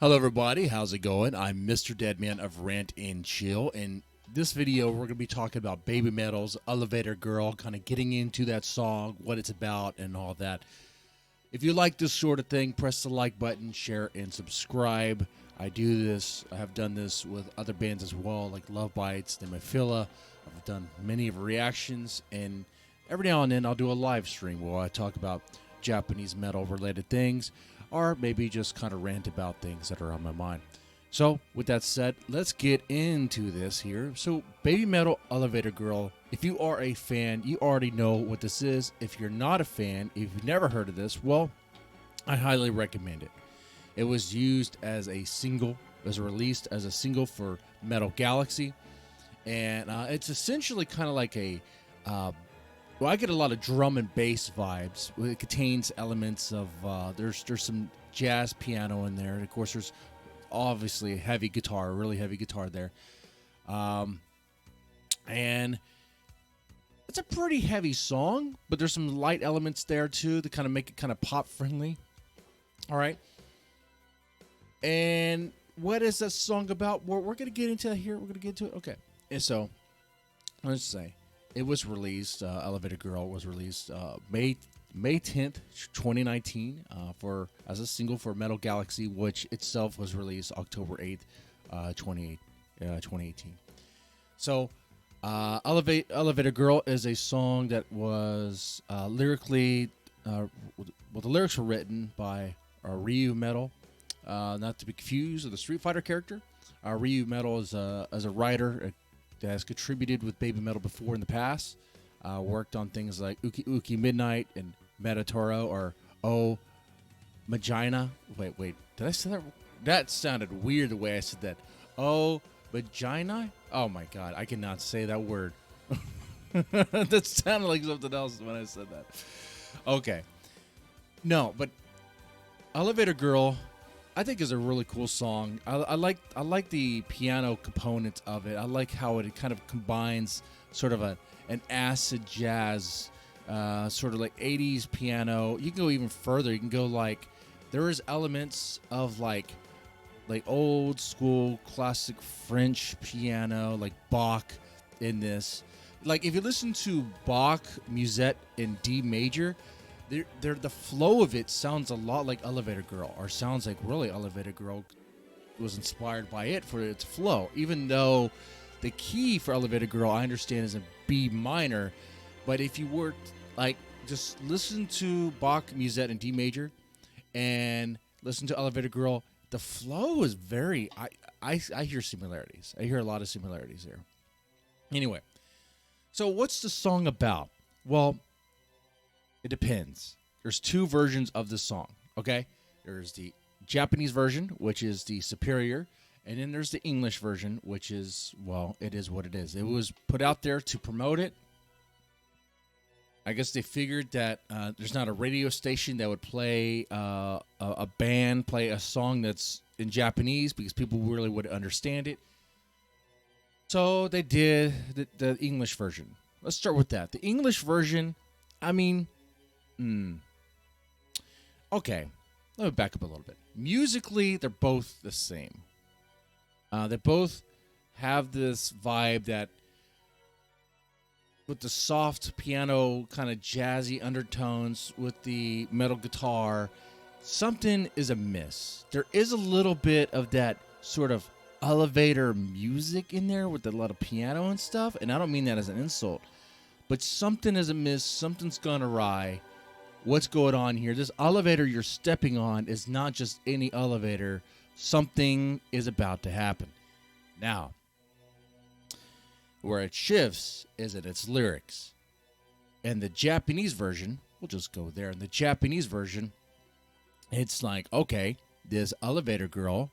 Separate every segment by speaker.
Speaker 1: Hello everybody, how's it going? I'm Mr. Deadman of Rant and Chill, and this video we're going to be talking about Baby Metal's Elevator Girl, kind of getting into that song, what it's about, and all that. If you like this sort of thing, press the like button, share, and subscribe. I have done this with other bands as well, like Love Bites, Nemophila. I've done many of reactions, and every now and then I'll do a live stream where I talk about Japanese metal related things, or maybe just kind of rant about things that are on my mind. So, with that said, let's get into this here. So, Baby Metal Elevator Girl, if you are a fan, you already know what this is. If you're not a fan, if you've never heard of this, well, I highly recommend it. It was used as a single, was released as a single for Metal Galaxy, and it's essentially kind of like a well, I get a lot of drum and bass vibes. It contains elements of there's some jazz piano in there, and of course there's obviously a heavy guitar, really heavy guitar there, and it's a pretty heavy song, but there's some light elements there too to kind of make it kind of pop friendly. All right, and what is this song about? We're gonna get into it here. We're gonna get into it. Okay, and so let's say. It was released, Elevator Girl was released May 10th, 2019 as a single for Metal Galaxy, which itself was released October 8th, 2018. So, Elevator Girl is a song that was lyrically, the lyrics were written by Ryu Metal, not to be confused with the Street Fighter character. Ryu Metal is as a writer, that has contributed with Baby Metal before in the past, worked on things like Uki Uki Midnight and Metatoro or Oh Magina. Wait, did I say that? That sounded weird the way I said that. Oh Magina? Oh my god, I cannot say that word. That sounded like something else when I said that. Okay. No, but Elevator Girl, I think is a really cool song. I like the piano component of it. I like how it kind of combines sort of an acid jazz, sort of like 80s piano. You can go even further. You can go like there is elements of like old school classic French piano, like Bach in this. Like if you listen to Bach Musette in D major, the flow of it sounds a lot like Elevator Girl, or sounds like really Elevator Girl was inspired by it for its flow. Even though the key for Elevator Girl, I understand, is in B minor, but if you were like just listen to Bach Musette in D major and listen to Elevator Girl, the flow is very. I hear similarities. I hear a lot of similarities there. Anyway, so what's the song about? Well, it depends. There's two versions of the song, okay? There's the Japanese version, which is the superior, and then there's the English version, which is, well, it is what it is. It was put out there to promote it. I guess they figured that there's not a radio station that would play a band, play a song that's in Japanese because people really would understand it. So they did the English version. Let's start with that. The English version, I mean... Okay, let me back up a little bit. Musically, they're both the same. They both have this vibe that, with the soft piano, kind of jazzy undertones, with the metal guitar, something is amiss. There is a little bit of that sort of elevator music in there with a lot of piano and stuff, and I don't mean that as an insult, but something is amiss, something's gone awry. What's going on here? This elevator you're stepping on is not just any elevator. Something is about to happen. Now, where it shifts is in its lyrics. And the Japanese version, we'll just go there. In the Japanese version, it's like, okay, this elevator girl,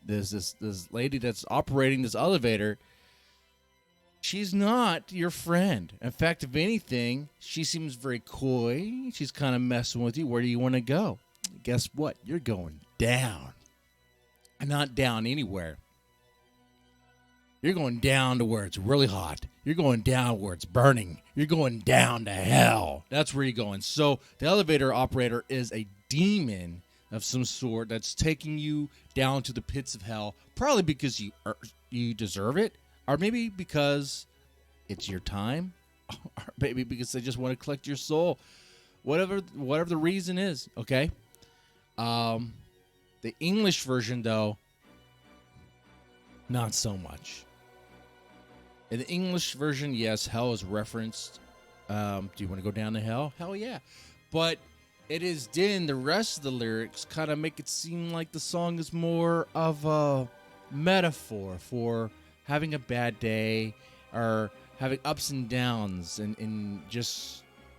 Speaker 1: this lady that's operating this elevator, she's not your friend. In fact, if anything, she seems very coy. She's kind of messing with you. Where do you want to go? Guess what? You're going down. Not down anywhere. You're going down to where it's really hot. You're going down where it's burning. You're going down to hell. That's where you're going. So the elevator operator is a demon of some sort that's taking you down to the pits of hell, probably because you deserve it, or maybe because it's your time, or maybe because they just want to collect your soul. Whatever the reason is, okay? The English version, though, not so much. In the English version, yes, hell is referenced. Do you want to go down to hell? Hell yeah. But it is then the rest of the lyrics kind of make it seem like the song is more of a metaphor for having a bad day or having ups and downs in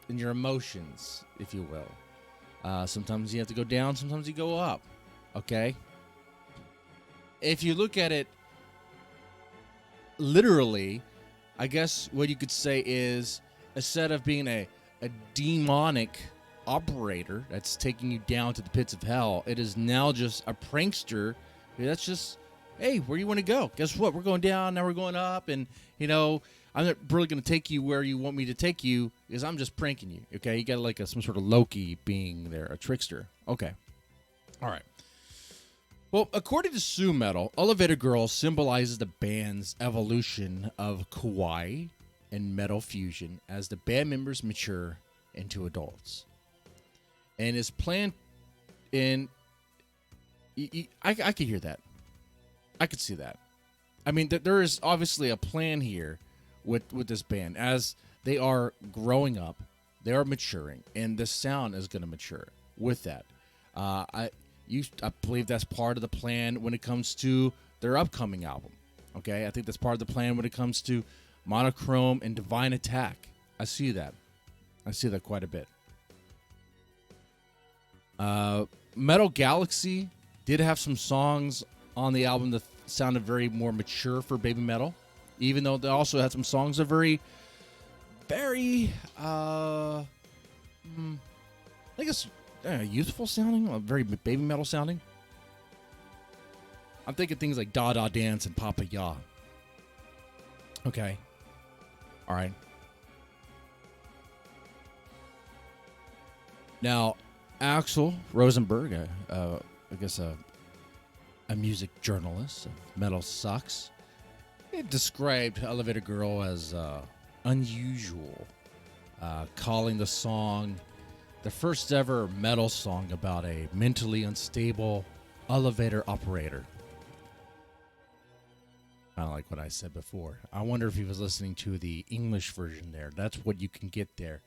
Speaker 1: your emotions, if you will. Sometimes you have to go down, sometimes you go up. Okay? If you look at it literally, I guess what you could say is, instead of being a demonic operator that's taking you down to the pits of hell, it is now just a prankster that's just, hey, where do you want to go? Guess what? We're going down, now we're going up, and, I'm not really going to take you where you want me to take you because I'm just pranking you, okay? You got like some sort of Loki being there, a trickster. Okay. All right. Well, according to Sue Metal, Elevator Girl symbolizes the band's evolution of kawaii and metal fusion as the band members mature into adults. And is planned in... I could hear that. I could see that. I mean, there is obviously a plan here with this band. As they are growing up, they are maturing, and the sound is going to mature with that. I believe that's part of the plan when it comes to their upcoming album. Okay, I think that's part of the plan when it comes to Monochrome and Divine Attack. I see that quite a bit. Metal Galaxy did have some songs on the album that sounded very more mature for Baby Metal, even though they also had some songs that are very, very, I guess, youthful sounding, very Baby Metal sounding. I'm thinking things like Da Da Dance and Papa Ya. Okay. All right. Now, Axel Rosenberg, I guess a music journalist of Metal Sucks, it described Elevator Girl as unusual, calling the song the first ever metal song about a mentally unstable elevator operator. Kind of like what I said before. I wonder if he was listening to the English version there. That's what you can get there.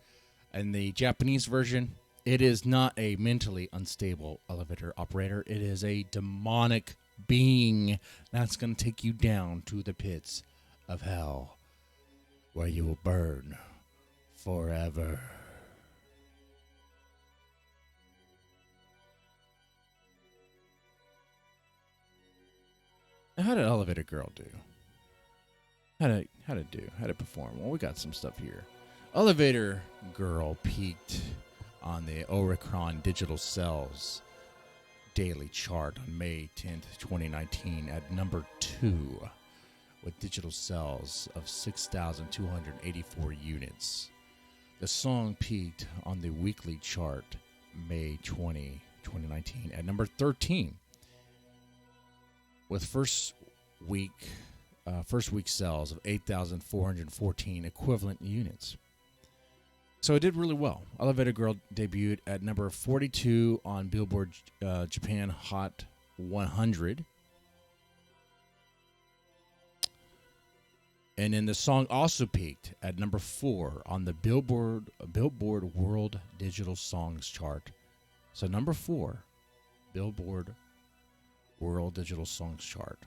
Speaker 1: And the Japanese version, it is not a mentally unstable elevator operator. It is a demonic being that's going to take you down to the pits of hell, where you will burn forever. Now, how did Elevator Girl do? How did perform? Well, we got some stuff here. Elevator Girl peaked on the Oricron Digital Cells daily chart on May 10th, 2019 at number 2 with digital sales of 6,284 units. The song peaked on the weekly chart May 20, 2019 at number 13 with first week sales of 8,414 equivalent units. So it did really well. Elevator Girl debuted at number 42 on Billboard Japan Hot 100. And then the song also peaked at number 4 on the Billboard World Digital Songs chart. So number 4, Billboard World Digital Songs chart.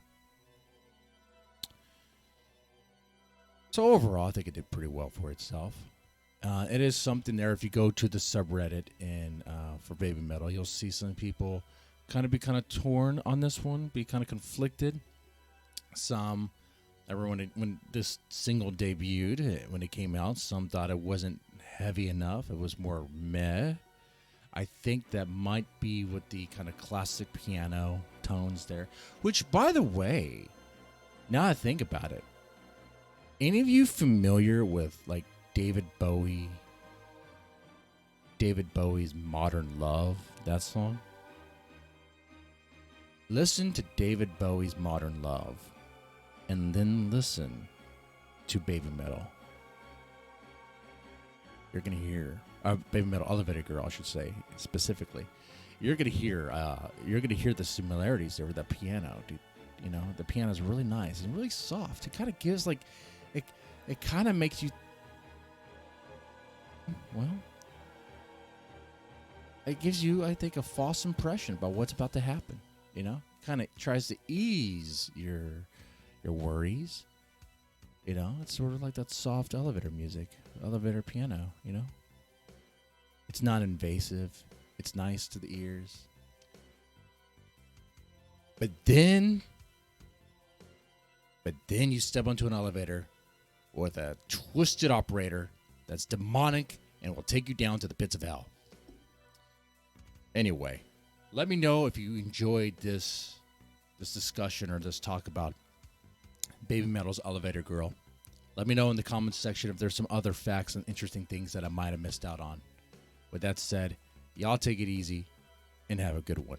Speaker 1: So overall, I think it did pretty well for itself. It is something there. If you go to the subreddit and for Baby Metal, you'll see some people be torn on this one, be kind of conflicted. Some, when this single debuted, when it came out, some thought it wasn't heavy enough. It was more meh. I think that might be with the kind of classic piano tones there. Which, by the way, now I think about it, any of you familiar with like David Bowie's Modern Love, that song? Listen to David Bowie's Modern Love, and then listen to Baby Metal. You're gonna hear Baby Metal Elevator Girl, I should say specifically. You're gonna hear the similarities there with that piano, dude. You know, the piano is really nice and really soft. It kind of gives like it kind of makes you, well, it gives you, I think, a false impression about what's about to happen. You know, kind of tries to ease your worries. You know, it's sort of like that soft elevator music, elevator piano. You know, it's not invasive. It's nice to the ears. But then you step onto an elevator with a twisted operator that's demonic and will take you down to the pits of hell. Anyway, let me know if you enjoyed this discussion or this talk about Baby Metal's Elevator Girl. Let me know in the comments section if there's some other facts and interesting things that I might have missed out on. With that said, y'all take it easy and have a good one.